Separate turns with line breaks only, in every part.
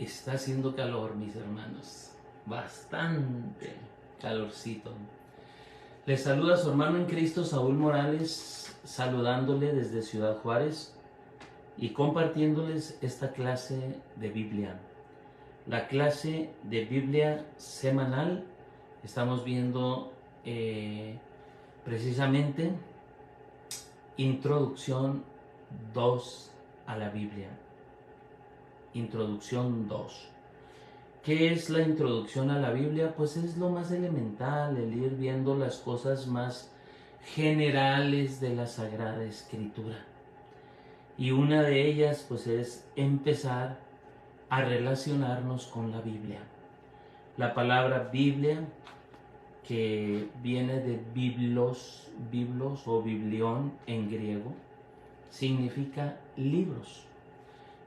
Está haciendo calor, mis hermanos. Bastante calorcito. Les saluda su hermano en Cristo, Saúl Morales, saludándole desde Ciudad Juárez y compartiéndoles esta clase de Biblia. La clase de Biblia semanal. Estamos viendo precisamente Introducción 2 a la Biblia. Introducción 2. ¿Qué es la introducción a la Biblia? Pues es lo más elemental, el ir viendo las cosas más generales de la Sagrada Escritura. Y una de ellas pues es empezar a relacionarnos con la Biblia. La palabra Biblia, que viene de biblos o biblión en griego, significa libros.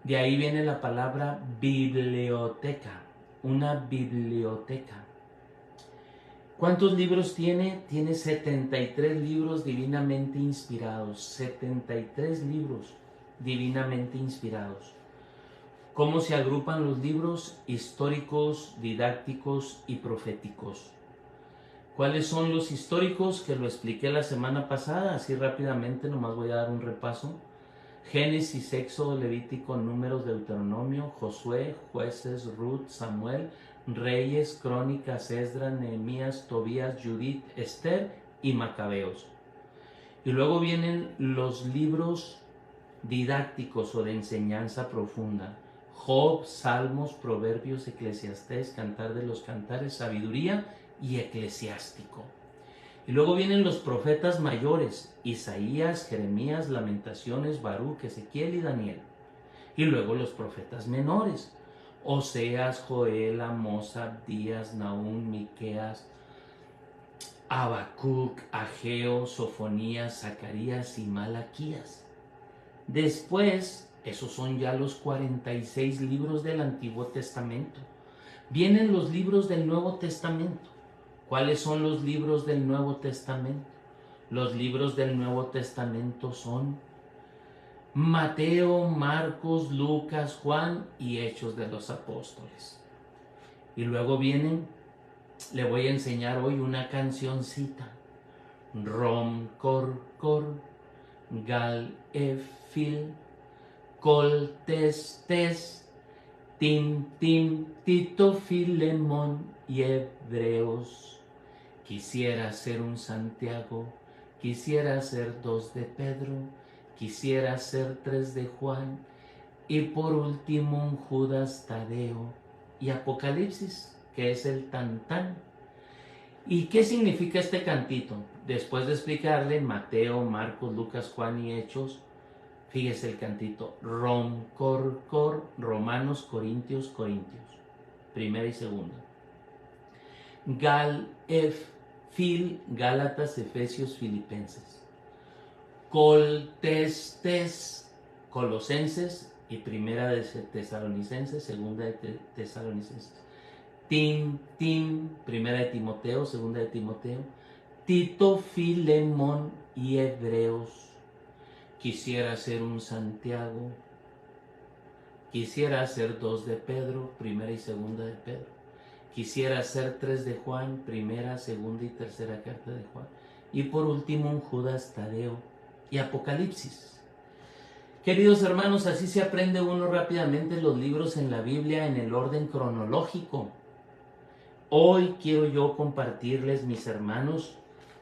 De ahí viene la palabra biblioteca, una biblioteca. ¿Cuántos libros tiene? Tiene 73 libros divinamente inspirados, 73 libros divinamente inspirados. ¿Cómo se agrupan los libros? Históricos, didácticos y proféticos. ¿Cuáles son los históricos? Que lo expliqué la semana pasada, así rápidamente, nomás voy a dar un repaso. Génesis, Éxodo, Levítico, Números, Deuteronomio, Josué, Jueces, Ruth, Samuel, Reyes, Crónicas, Esdras, Nehemías, Tobías, Judith, Esther y Macabeos. Y luego vienen los libros didácticos o de enseñanza profunda. Job, Salmos, Proverbios, Eclesiastés, Cantar de los Cantares, Sabiduría y Eclesiástico. Y luego vienen los profetas mayores, Isaías, Jeremías, Lamentaciones, Baruch, Ezequiel y Daniel. Y luego los profetas menores, Oseas, Joel, Amós, Abdías, Nahum, Miqueas, Habacuc, Ageo, Sofonías, Zacarías y Malaquías. Después, esos son ya los 46 libros del Antiguo Testamento. Vienen los libros del Nuevo Testamento. ¿Cuáles son los libros del Nuevo Testamento? Los libros del Nuevo Testamento son Mateo, Marcos, Lucas, Juan y Hechos de los Apóstoles. Y luego vienen, le voy a enseñar hoy una cancioncita. Rom, cor, cor, gal, fil, col, tes, tim, tim, Tito, Filemón y Hebreos. Quisiera ser un Santiago, quisiera ser 2 de Pedro, quisiera ser 3 de Juan y por último un Judas Tadeo y Apocalipsis, que es el tantán. ¿Y qué significa este cantito? Después de explicarle Mateo, Marcos, Lucas, Juan y Hechos, fíjese el cantito. Rom, cor, cor, Romanos, Corintios, Corintios. Primera y segunda. Gal, fil, Gálatas, Efesios, Filipenses. Col, tes, Colosenses y primera de Tesalonicenses, segunda de Tesalonicenses. Tim, primera de Timoteo, segunda de Timoteo. Tito, Filemón y Hebreos. Quisiera ser un Santiago, quisiera ser 2 de Pedro, primera y segunda de Pedro. Quisiera ser 3 de Juan, primera, segunda y tercera carta de Juan. Y por último un Judas Tadeo y Apocalipsis. Queridos hermanos, así se aprende uno rápidamente los libros en la Biblia en el orden cronológico. Hoy quiero yo compartirles, mis hermanos,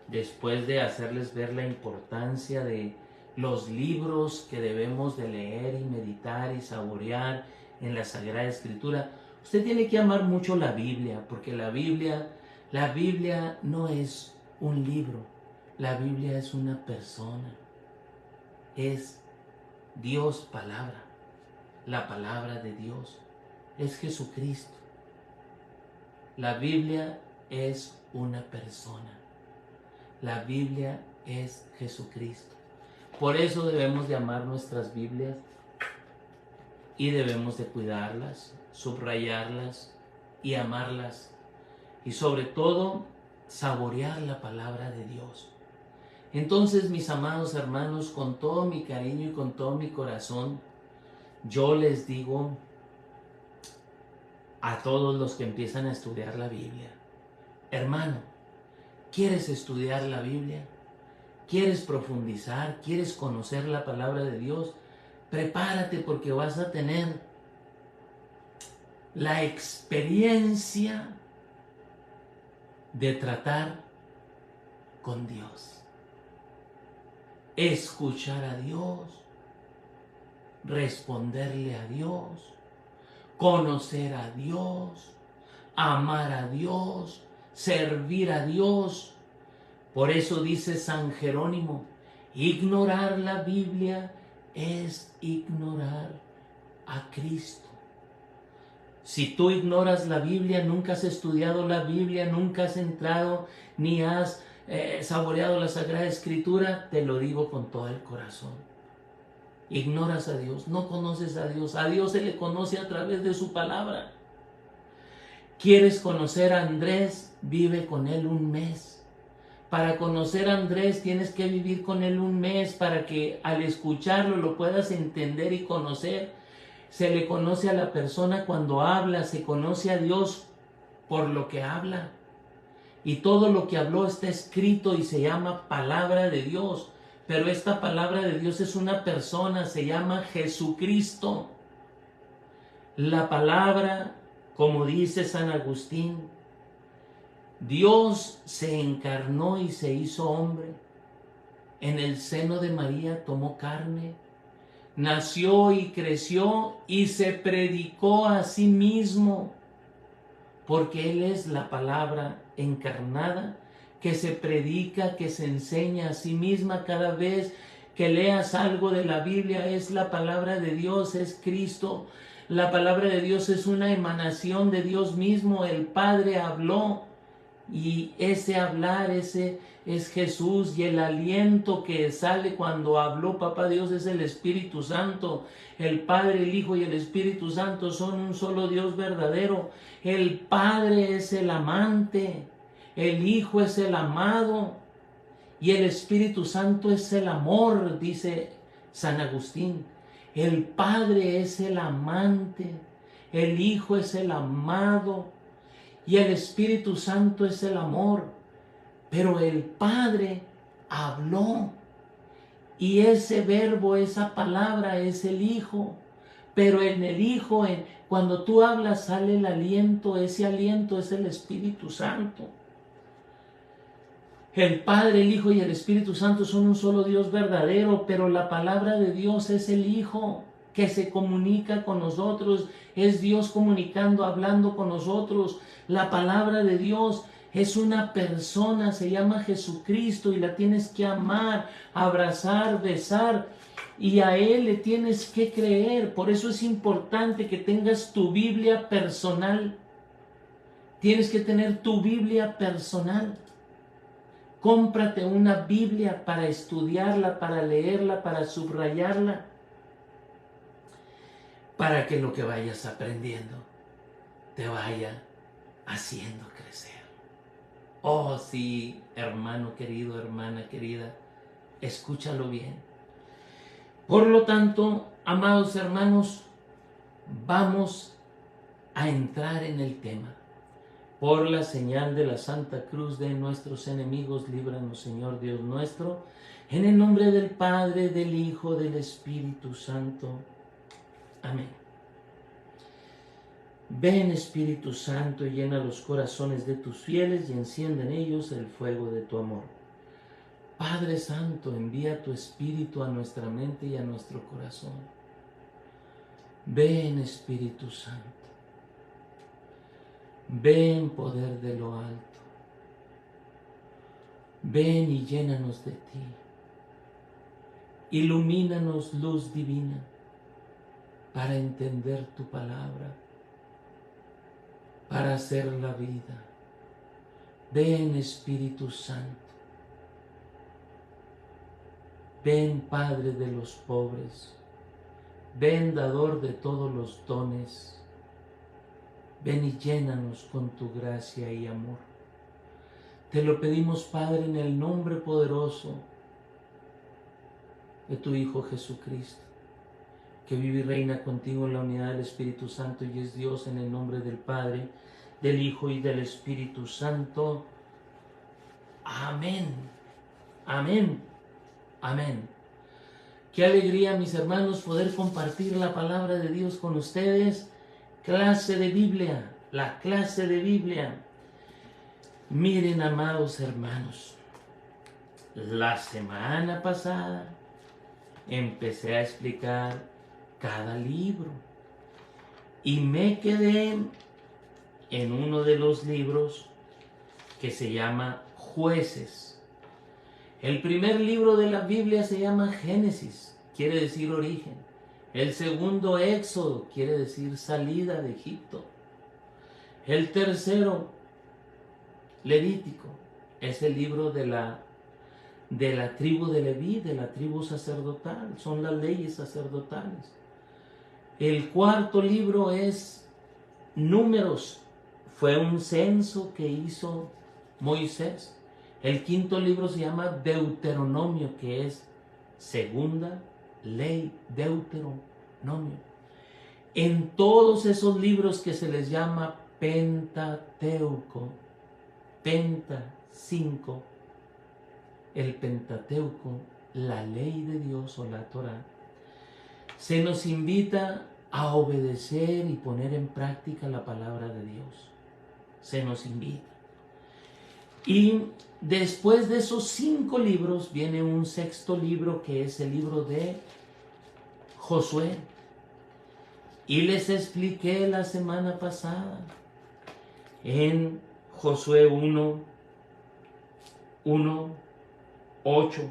después de hacerles ver la importancia de los libros que debemos de leer y meditar y saborear en la Sagrada Escritura. Usted tiene que amar mucho la Biblia, porque la Biblia no es un libro, la Biblia es una persona, es Dios palabra, la palabra de Dios, es Jesucristo. La Biblia es una persona, la Biblia es Jesucristo. Por eso debemos de amar nuestras Biblias y debemos de cuidarlas, subrayarlas y amarlas, y sobre todo saborear la palabra de Dios. Entonces, mis amados hermanos, con todo mi cariño y con todo mi corazón, yo les digo, a todos los que empiezan a estudiar la Biblia. Hermano, ¿quieres estudiar la Biblia? ¿Quieres profundizar? ¿Quieres conocer la palabra de Dios? Prepárate porque vas a tener la experiencia de tratar con Dios. Escuchar a Dios, responderle a Dios, conocer a Dios, amar a Dios, servir a Dios. Por eso dice San Jerónimo, ignorar la Biblia es ignorar a Cristo. Si tú ignoras la Biblia, nunca has estudiado la Biblia, nunca has entrado ni has saboreado la Sagrada Escritura, te lo digo con todo el corazón. Ignoras a Dios, no conoces a Dios se le conoce a través de su palabra. ¿Quieres conocer a Andrés? Vive con él un mes. Para conocer a Andrés tienes que vivir con él un mes para que al escucharlo lo puedas entender y conocer. Se le conoce a la persona cuando habla, se conoce a Dios por lo que habla. Y todo lo que habló está escrito y se llama palabra de Dios. Pero esta palabra de Dios es una persona, se llama Jesucristo. La palabra, como dice San Agustín, Dios se encarnó y se hizo hombre. En el seno de María tomó carne. Nació y creció y se predicó a sí mismo, porque Él es la palabra encarnada, que se predica, que se enseña a sí misma. Cada vez que leas algo de la Biblia es la palabra de Dios, es Cristo. La palabra de Dios es una emanación de Dios mismo. El Padre habló y ese hablar, ese es Jesús, y el aliento que sale cuando habló Papá Dios es el Espíritu Santo. El Padre, el Hijo y el Espíritu Santo son un solo Dios verdadero. El Padre es el amante, el Hijo es el amado y el Espíritu Santo es el amor, dice San Agustín. El Padre es el amante, el Hijo es el amado y el Espíritu Santo es el amor. Pero el Padre habló y ese verbo, esa palabra es el Hijo. Pero en el Hijo, cuando tú hablas, sale el aliento. Ese aliento es el Espíritu Santo. El Padre, el Hijo y el Espíritu Santo son un solo Dios verdadero, pero la palabra de Dios es el Hijo que se comunica con nosotros. Es Dios comunicando, hablando con nosotros. La palabra de Dios es una persona, se llama Jesucristo y la tienes que amar, abrazar, besar y a Él le tienes que creer. Por eso es importante que tengas tu Biblia personal. Tienes que tener tu Biblia personal. Cómprate una Biblia para estudiarla, para leerla, para subrayarla, para que lo que vayas aprendiendo te vaya haciendo crecer. Oh, sí, hermano querido, hermana querida, escúchalo bien. Por lo tanto, amados hermanos, vamos a entrar en el tema. Por la señal de la Santa Cruz de nuestros enemigos, líbranos, Señor Dios nuestro, en el nombre del Padre, del Hijo, del Espíritu Santo. Amén. Ven, Espíritu Santo, y llena los corazones de tus fieles y enciende en ellos el fuego de tu amor. Padre Santo, envía tu Espíritu a nuestra mente y a nuestro corazón. Ven, Espíritu Santo. Ven, poder de lo alto. Ven y llénanos de ti. Ilumínanos, luz divina, para entender tu palabra, para hacer la vida. Ven, Espíritu Santo. Ven, Padre de los pobres. Ven, dador de todos los dones. Ven y llénanos con tu gracia y amor. Te lo pedimos, Padre, en el nombre poderoso de tu Hijo Jesucristo, que vive y reina contigo en la unidad del Espíritu Santo y es Dios, en el nombre del Padre, del Hijo y del Espíritu Santo. Amén. Amén. Amén. Qué alegría, mis hermanos, poder compartir la palabra de Dios con ustedes. Clase de Biblia, la clase de Biblia. Miren, amados hermanos, la semana pasada empecé a explicar cada libro y me quedé en uno de los libros que se llama Jueces. El primer libro de la Biblia se llama Génesis, quiere decir origen. El segundo, Éxodo, quiere decir salida de Egipto. El tercero, Levítico, es el libro de la tribu de Leví, de la tribu sacerdotal, son las leyes sacerdotales. El cuarto libro es Números, fue un censo que hizo Moisés. El quinto libro se llama Deuteronomio, que es segunda ley, Deuteronomio. En todos esos libros que se les llama Pentateuco, Penta 5, el Pentateuco, la ley de Dios o la Torá, se nos invita a obedecer y poner en práctica la palabra de Dios. Se nos invita. Y después de esos 5 libros viene un sexto libro que es el libro de Josué. Y les expliqué la semana pasada en Josué 1:8.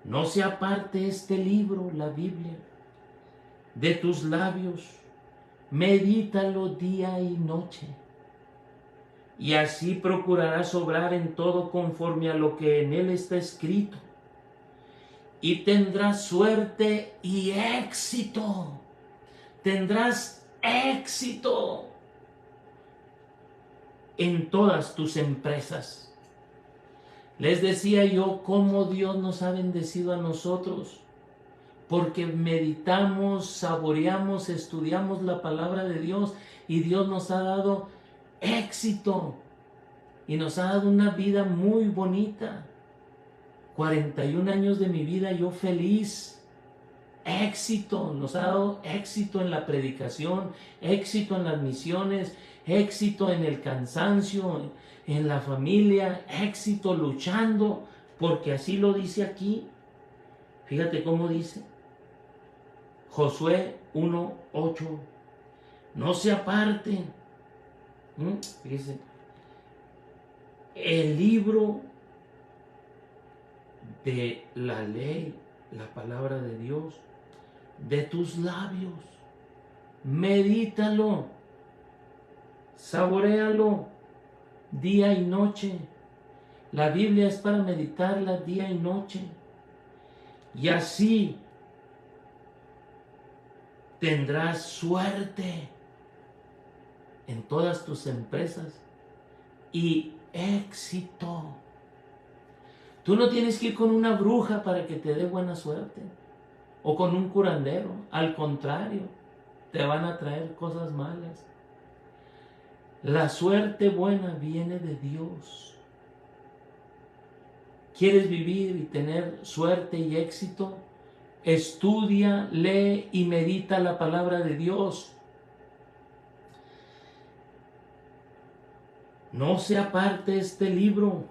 No se aparte este libro, la Biblia, de tus labios, medítalo día y noche. Y así procurarás obrar en todo conforme a lo que en él está escrito. Y tendrás suerte y éxito. Tendrás éxito en todas tus empresas. Les decía yo cómo Dios nos ha bendecido a nosotros. Porque meditamos, saboreamos, estudiamos la palabra de Dios y Dios nos ha dado éxito y nos ha dado una vida muy bonita. 41 años de mi vida yo feliz. Éxito, nos ha dado éxito en la predicación, éxito en las misiones, éxito en el cansancio, en la familia, éxito luchando, porque así lo dice aquí. Fíjate cómo dice Josué 1:8. No se aparte. Fíjese, el libro de la ley, la palabra de Dios, de tus labios. Medítalo, saboréalo día y noche. La Biblia es para meditarla día y noche. Y así tendrás suerte en todas tus empresas y éxito. Tú no tienes que ir con una bruja para que te dé buena suerte o con un curandero. Al contrario, te van a traer cosas malas. La suerte buena viene de Dios. ¿Quieres vivir y tener suerte y éxito? Estudia, lee y medita la palabra de Dios. No se aparte este libro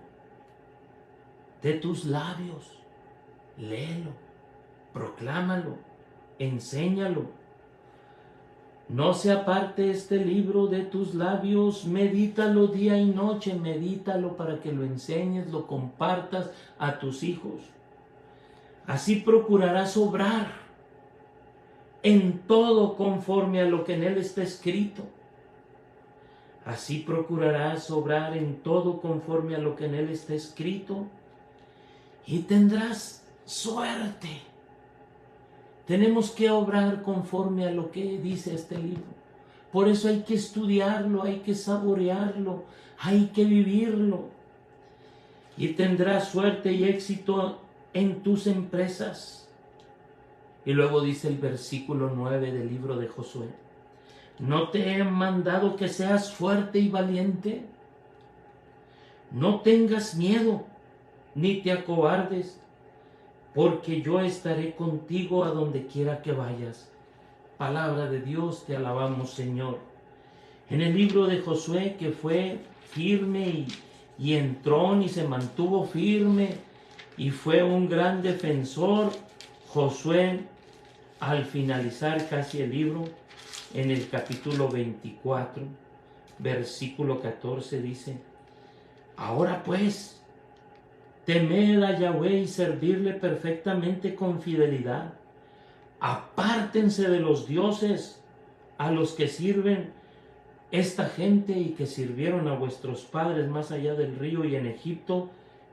de tus labios. Léelo, proclámalo, enséñalo. No se aparte este libro de tus labios, medítalo día y noche, medítalo para que lo enseñes, lo compartas a tus hijos. Así procurarás obrar en todo conforme a lo que en él está escrito. Así procurarás obrar en todo conforme a lo que en él está escrito y tendrás suerte. Tenemos que obrar conforme a lo que dice este libro. Por eso hay que estudiarlo, hay que saborearlo, hay que vivirlo. Y tendrás suerte y éxito en tus empresas. Y luego dice el versículo 9 del libro de Josué: ¿no te he mandado que seas fuerte y valiente? No tengas miedo, ni te acobardes, porque yo estaré contigo a donde quiera que vayas. Palabra de Dios, te alabamos, Señor. En el libro de Josué, que fue firme y entró y se mantuvo firme y fue un gran defensor, Josué, al finalizar casi el libro, en el capítulo 24, versículo 14, dice: ahora pues, temed a Yahweh y servirle perfectamente con fidelidad. Apártense de los dioses a los que sirven esta gente y que sirvieron a vuestros padres más allá del río y en Egipto,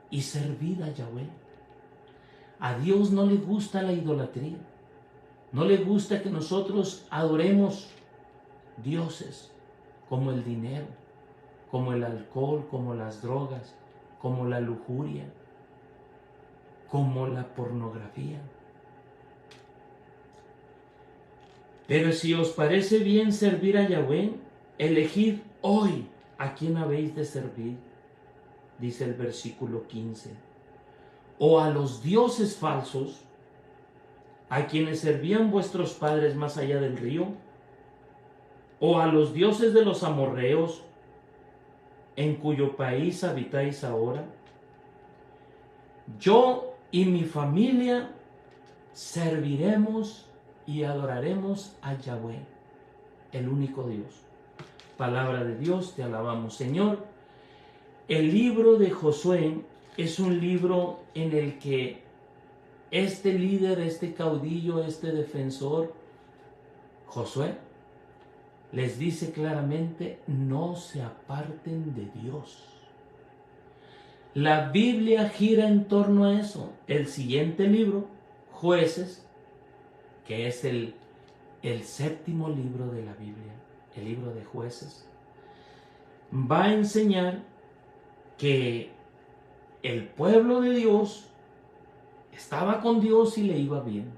y servid a Yahweh. A Dios no le gusta la idolatría. No le gusta que nosotros adoremos dioses como el dinero, como el alcohol, como las drogas, como la lujuria, como la pornografía. Pero si os parece bien servir a Yahweh, elegid hoy a quién habéis de servir, dice el versículo 15. O a los dioses falsos, a quienes servían vuestros padres más allá del río, o a los dioses de los amorreos, en cuyo país habitáis ahora. Yo y mi familia serviremos y adoraremos a Yahweh, el único Dios. Palabra de Dios, te alabamos, Señor. El libro de Josué es un libro en el que este líder, este caudillo, este defensor, Josué, les dice claramente: no se aparten de Dios. La Biblia gira en torno a eso. El siguiente libro, Jueces, que es el séptimo libro de la Biblia, el libro de Jueces, va a enseñar que el pueblo de Dios estaba con Dios y le iba bien.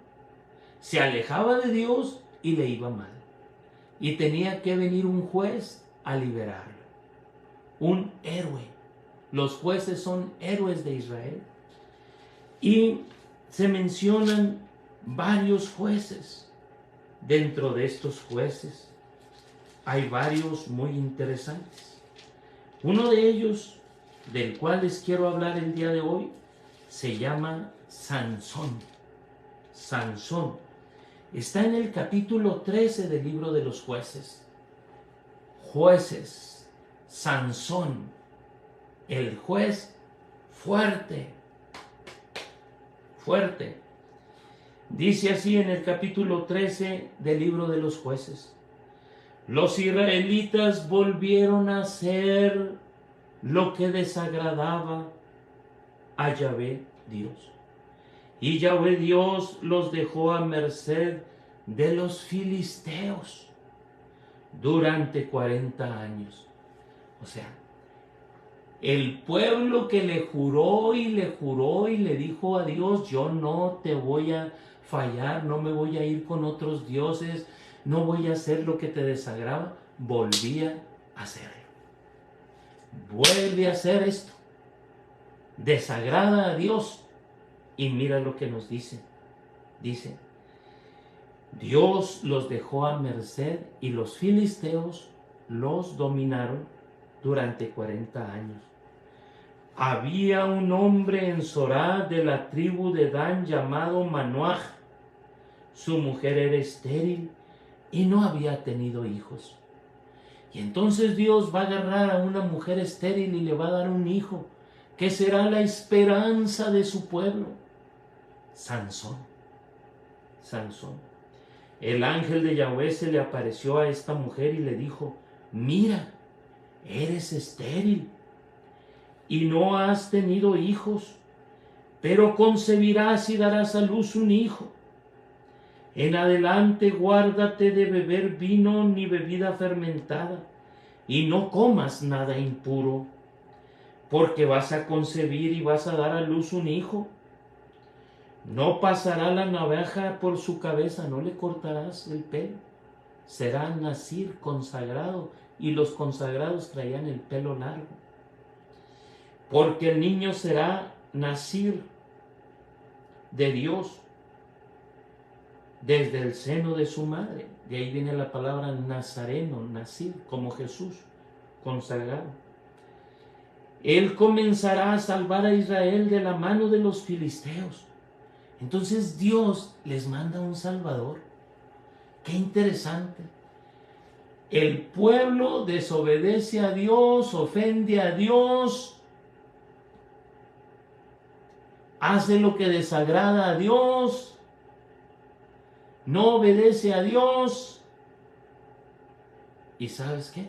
Se alejaba de Dios y le iba mal. Y tenía que venir un juez a liberarlo. Un héroe. Los jueces son héroes de Israel. Y se mencionan varios jueces. Dentro de estos jueces hay varios muy interesantes. Uno de ellos, del cual les quiero hablar el día de hoy, se llama Sansón. Sansón. Está en el capítulo 13 del libro de los Jueces. Jueces. Sansón. El juez fuerte. Fuerte. Dice así en el capítulo 13 del libro de los Jueces: los israelitas volvieron a hacer lo que desagradaba a Yahvé Dios. Y Yahvé Dios los dejó a merced de los filisteos durante 40 años. O sea, el pueblo que le juró y le dijo a Dios: yo no te voy a fallar, no me voy a ir con otros dioses, no voy a hacer lo que te desagrada, volvía a hacerlo. Vuelve a hacer esto. Desagrada a Dios. Y mira lo que nos dice. Dice: Dios los dejó a merced y los filisteos los dominaron durante 40 años. Había un hombre en Sorá de la tribu de Dan llamado Manoaj. Su mujer era estéril y no había tenido hijos. Y entonces Dios va a agarrar a una mujer estéril y le va a dar un hijo, que será la esperanza de su pueblo. Sansón. Sansón. El ángel de Yahweh se le apareció a esta mujer y le dijo: mira, eres estéril y no has tenido hijos, pero concebirás y darás a luz un hijo. En adelante guárdate de beber vino ni bebida fermentada, y no comas nada impuro, porque vas a concebir y vas a dar a luz un hijo. No pasará la navaja por su cabeza, no le cortarás el pelo. Será nazir, consagrado, y los consagrados traían el pelo largo. Porque el niño será nazir de Dios desde el seno de su madre. De ahí viene la palabra nazareno, nazir, como Jesús, consagrado. Él comenzará a salvar a Israel de la mano de los filisteos. Entonces Dios les manda un Salvador. Qué interesante. El pueblo desobedece a Dios, ofende a Dios, hace lo que desagrada a Dios, no obedece a Dios. ¿Y sabes qué?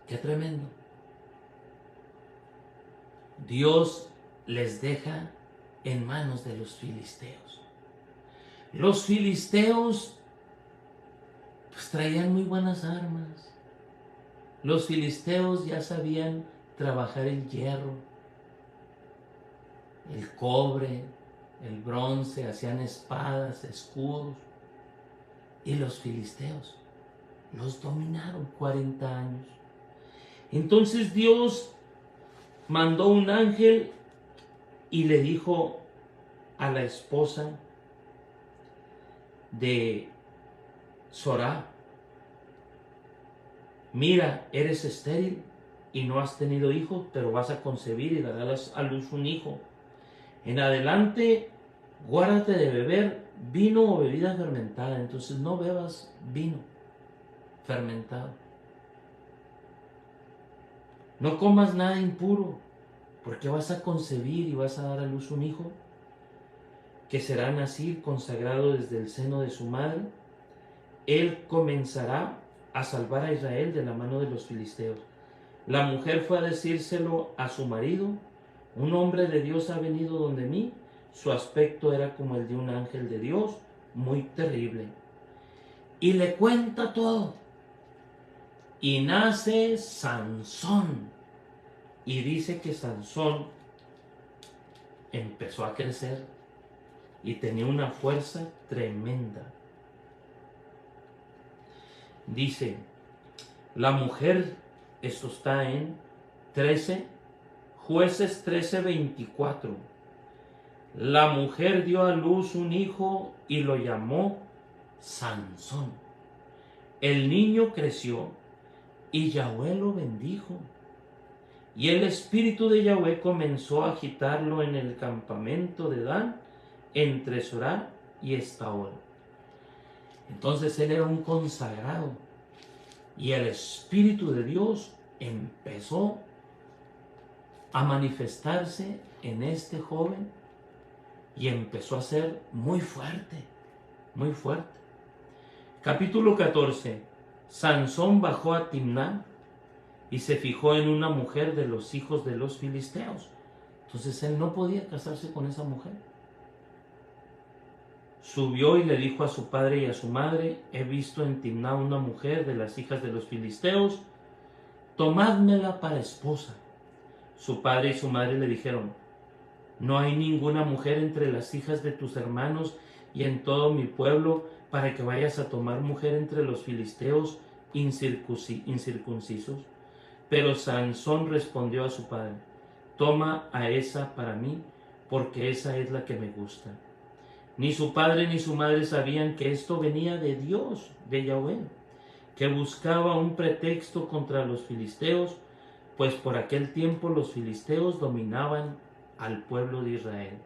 Qué tremendo. Dios les deja en manos de los filisteos. Los filisteos pues traían muy buenas armas. Los filisteos ya sabían trabajar el hierro, el cobre, el bronce, hacían espadas, escudos. Y los filisteos los dominaron 40 años. Entonces Dios mandó un ángel y le dijo a la esposa de Sorá: mira, eres estéril y no has tenido hijos, pero vas a concebir y darás a luz un hijo. En adelante, guárdate de beber vino o bebida fermentada. Entonces no bebas vino fermentado. No comas nada impuro, porque vas a concebir y vas a dar a luz un hijo que será nazir, consagrado desde el seno de su madre. Él comenzará a salvar a Israel de la mano de los filisteos. La mujer fue a decírselo a su marido: un hombre de Dios ha venido donde mí. Su aspecto era como el de un ángel de Dios, muy terrible. Y le cuenta todo. Y nace Sansón. Y dice que Sansón empezó a crecer y tenía una fuerza tremenda. Dice, la mujer, esto está en 13, Jueces 13:24. La mujer dio a luz un hijo y lo llamó Sansón. El niño creció y Yahweh lo bendijo. Y el espíritu de Yahweh comenzó a agitarlo en el campamento de Dan, entre Sorá y Estaol. Entonces él era un consagrado. Y el espíritu de Dios empezó a manifestarse en este joven y empezó a ser muy fuerte, muy fuerte. Capítulo 14. Sansón bajó a Timná y se fijó en una mujer de los hijos de los filisteos. Entonces él no podía casarse con esa mujer. Subió y le dijo a su padre y a su madre: he visto en Timná una mujer de las hijas de los filisteos, tomádmela para esposa. Su padre y su madre le dijeron: no hay ninguna mujer entre las hijas de tus hermanos y en todo mi pueblo para que vayas a tomar mujer entre los filisteos incircuncisos. Pero Sansón respondió a su padre: toma a esa para mí, porque esa es la que me gusta. Ni su padre ni su madre sabían que esto venía de Dios, de Yahweh, que buscaba un pretexto contra los filisteos, pues por aquel tiempo los filisteos dominaban al pueblo de Israel.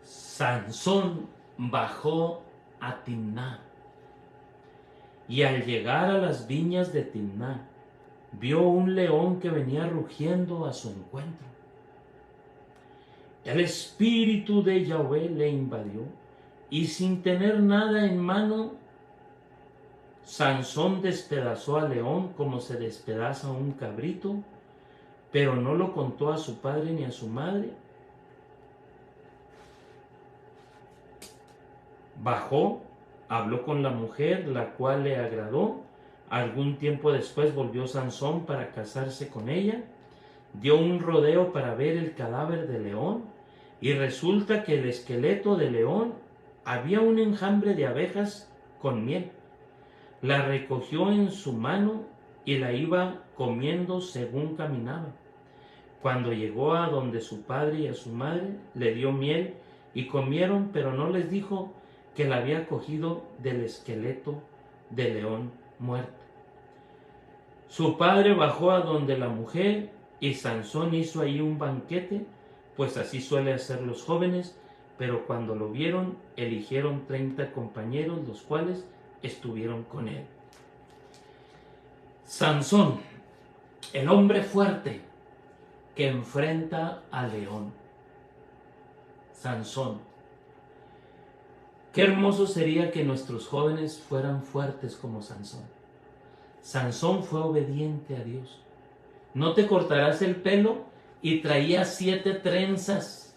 Sansón bajó a Timná y al llegar a las viñas de Timná vio un león que venía rugiendo a su encuentro. El espíritu de Yahweh le invadió y sin tener nada en mano, Sansón despedazó al león como se despedaza un cabrito, pero no lo contó a su padre ni a su madre. Bajó, habló con la mujer, la cual le agradó. Algún tiempo después volvió Sansón para casarse con ella. dio un rodeo para ver el cadáver de león, y resulta que el esqueleto de león había un enjambre de abejas con miel. La recogió en su mano y la iba comiendo según caminaba. Cuando llegó a donde su padre y a su madre, le dio miel y comieron, pero no les dijo que la había cogido del esqueleto de león muerto. Su padre bajó a donde la mujer y Sansón hizo ahí un banquete, pues así suele hacer los jóvenes, pero cuando lo vieron, eligieron 30 compañeros, los cuales estuvieron con él. Sansón, el hombre fuerte que enfrenta al león. Sansón. Qué hermoso sería que nuestros jóvenes fueran fuertes como Sansón. Sansón fue obediente a Dios. No te cortarás el pelo, y traía 7 trenzas.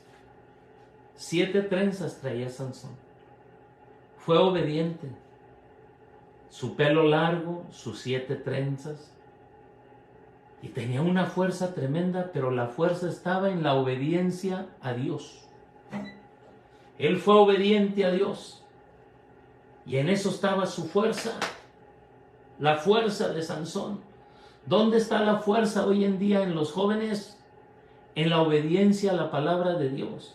7 trenzas traía Sansón. Fue obediente. Su pelo largo, sus 7 trenzas. Y tenía una fuerza tremenda, pero la fuerza estaba en la obediencia a Dios. Él fue obediente a Dios. Y en eso estaba su fuerza. La fuerza de Sansón. ¿Dónde está la fuerza hoy en día en los jóvenes? En la obediencia a la palabra de Dios.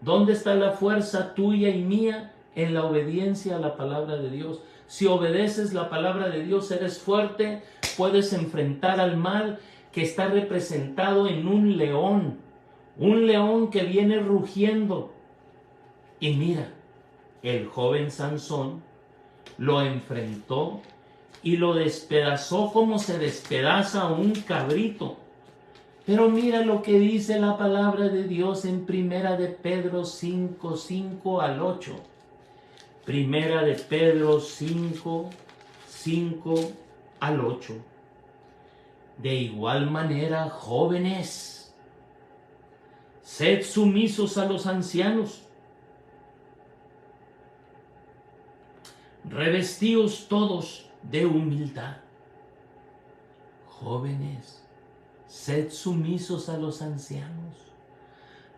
¿Dónde está la fuerza tuya y mía? En la obediencia a la palabra de Dios. Si obedeces la palabra de Dios, eres fuerte, puedes enfrentar al mal que está representado en un león que viene rugiendo. Y mira, el joven Sansón lo enfrentó y lo despedazó como se despedaza un cabrito. Pero mira lo que dice la palabra de Dios en Primera de Pedro 5, 5 al 8. Primera de Pedro 5, 5 al 8. De igual manera, jóvenes, sed sumisos a los ancianos, revestíos todos de humildad. Jóvenes, sed sumisos a los ancianos,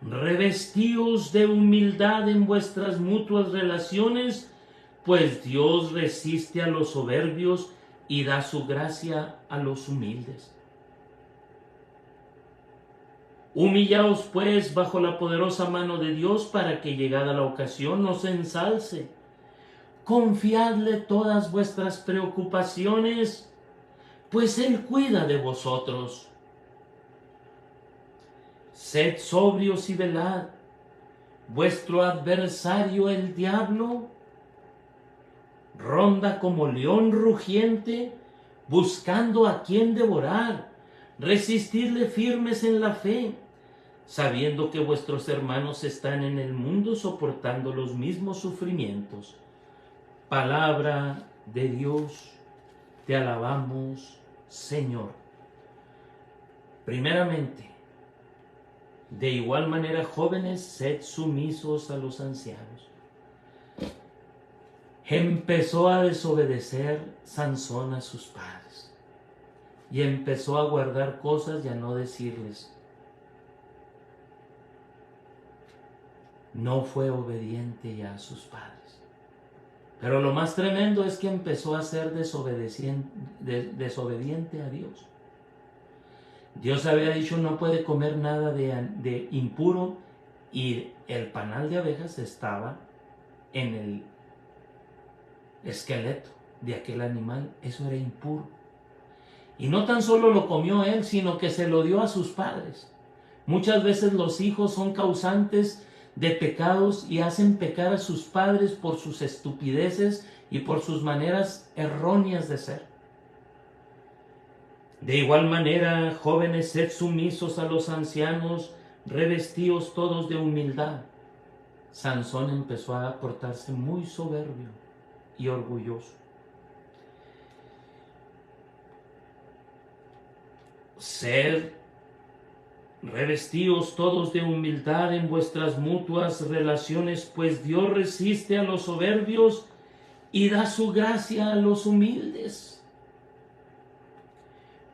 revestíos de humildad en vuestras mutuas relaciones, pues Dios resiste a los soberbios y da su gracia a los humildes. Humillaos pues bajo la poderosa mano de Dios, para que llegada la ocasión os ensalce. Confiadle todas vuestras preocupaciones, pues Él cuida de vosotros. Sed sobrios y velad. Vuestro adversario el diablo ronda como león rugiente, buscando a quien devorar. Resistidle firmes en la fe, sabiendo que vuestros hermanos están en el mundo soportando los mismos sufrimientos. Palabra de Dios, te alabamos, Señor. Primeramente, de igual manera, jóvenes, sed sumisos a los ancianos. Empezó a desobedecer Sansón a sus padres y empezó a guardar cosas y a no decirles. No fue obediente ya a sus padres. Pero lo más tremendo es que empezó a ser desobediente a Dios. Dios había dicho no puede comer nada de impuro, y el panal de abejas estaba en el esqueleto de aquel animal. Eso era impuro. Y no tan solo lo comió él, sino que se lo dio a sus padres. Muchas veces los hijos son causantes de pecados y hacen pecar a sus padres por sus estupideces y por sus maneras erróneas de ser. De igual manera, jóvenes, sed sumisos a los ancianos, revestíos todos de humildad. Sansón empezó a portarse muy soberbio y orgulloso. Sed revestíos todos de humildad en vuestras mutuas relaciones, pues Dios resiste a los soberbios y da su gracia a los humildes.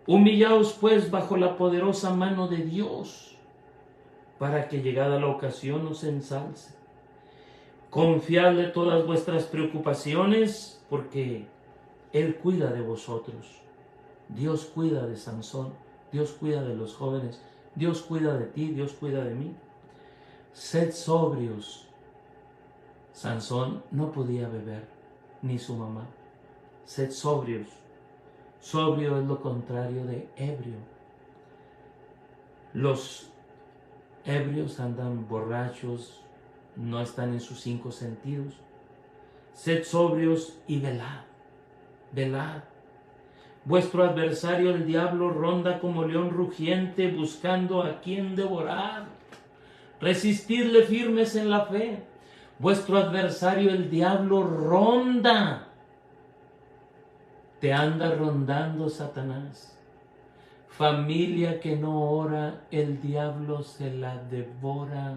Humillaos pues bajo la poderosa mano de Dios, para que llegada la ocasión os ensalce. Confiadle todas vuestras preocupaciones, porque Él cuida de vosotros. Dios cuida de Sansón, Dios cuida de los jóvenes, Dios cuida de ti, Dios cuida de mí. Sed sobrios. Sansón no podía beber, ni su mamá. Sed sobrios. Sobrio es lo contrario de ebrio. Los ebrios andan borrachos, no están en sus 5 sentidos. Sed sobrios y velad. Velad. Vuestro adversario el diablo ronda como león rugiente buscando a quien devorar. Resistidle firmes en la fe. Vuestro adversario el diablo ronda. Te anda rondando Satanás. Familia que no ora, el diablo se la devora.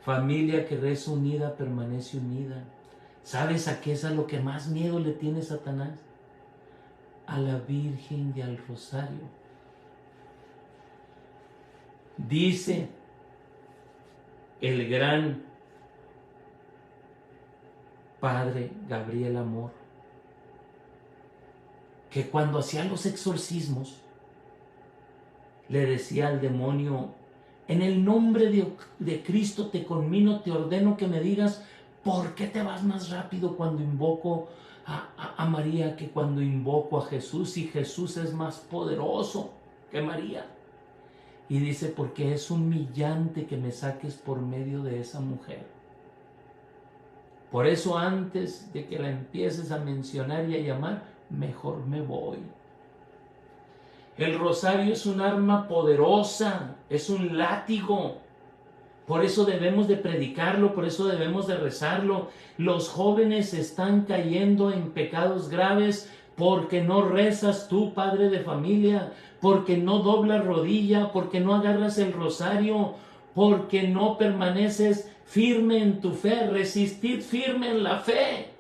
Familia que reza unida, permanece unida. ¿Sabes a qué es a lo que más miedo le tiene Satanás? A la Virgen y al Rosario. Dice el gran padre Gabriel Amor que cuando hacía los exorcismos le decía al demonio: en el nombre de Cristo te conmino, te ordeno que me digas por qué te vas más rápido cuando invoco a María que cuando invoco a Jesús, y Jesús es más poderoso que María. Y dice: porque es humillante que me saques por medio de esa mujer. Por eso antes de que la empieces a mencionar y a llamar, mejor me voy. El rosario es un arma poderosa, es un látigo. Por eso debemos de predicarlo, por eso debemos de rezarlo. Los jóvenes están cayendo en pecados graves porque no rezas tú, padre de familia, porque no doblas rodilla, porque no agarras el rosario, porque no permaneces firme en tu fe. Resistid firme en la fe.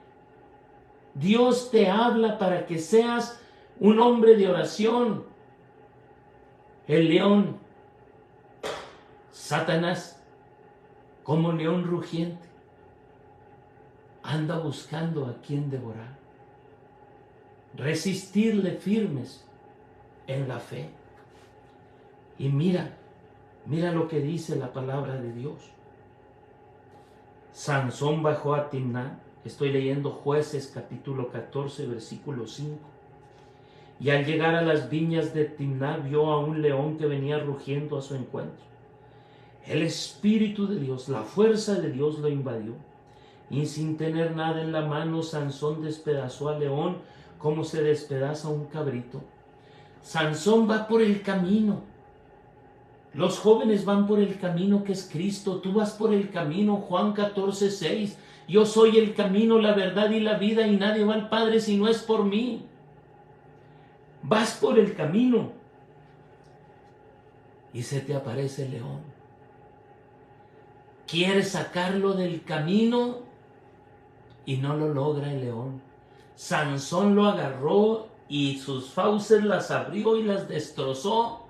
Dios te habla para que seas un hombre de oración. El león, Satanás, como león rugiente, anda buscando a quien devorar. Resistirle firmes en la fe. Y mira lo que dice la palabra de Dios. Sansón bajó a Timná. Estoy leyendo Jueces capítulo 14, versículo 5. Y al llegar a las viñas de Timná vio a un león que venía rugiendo a su encuentro. El Espíritu de Dios, la fuerza de Dios lo invadió. Y sin tener nada en la mano, Sansón despedazó al león como se despedaza un cabrito. Sansón va por el camino. Los jóvenes van por el camino que es Cristo. Tú vas por el camino, Juan 14, 6. Yo soy el camino, la verdad y la vida, y nadie va al Padre si no es por mí. Vas por el camino y se te aparece el león. Quieres sacarlo del camino y no lo logra el león. Sansón lo agarró y sus fauces las abrió y las destrozó.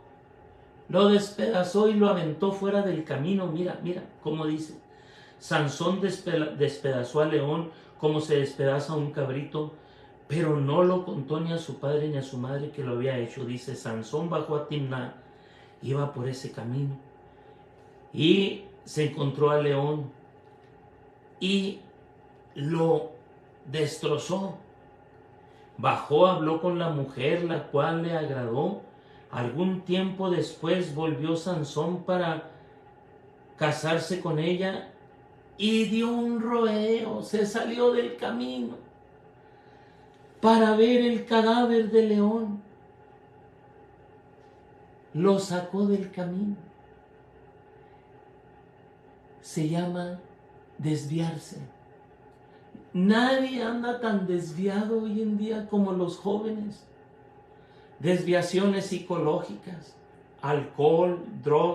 Lo despedazó y lo aventó fuera del camino. Mira cómo dice. Sansón despedazó al león como se despedaza un cabrito, pero no lo contó ni a su padre ni a su madre que lo había hecho. Dice: Sansón bajó a Timná, iba por ese camino y se encontró al león y lo destrozó. Bajó, habló con la mujer, la cual le agradó. Algún tiempo después volvió Sansón para casarse con ella y dio un rodeo, se salió del camino para ver el cadáver del león. Lo sacó del camino. Se llama desviarse. Nadie anda tan desviado hoy en día como los jóvenes. Desviaciones psicológicas, alcohol, drogas.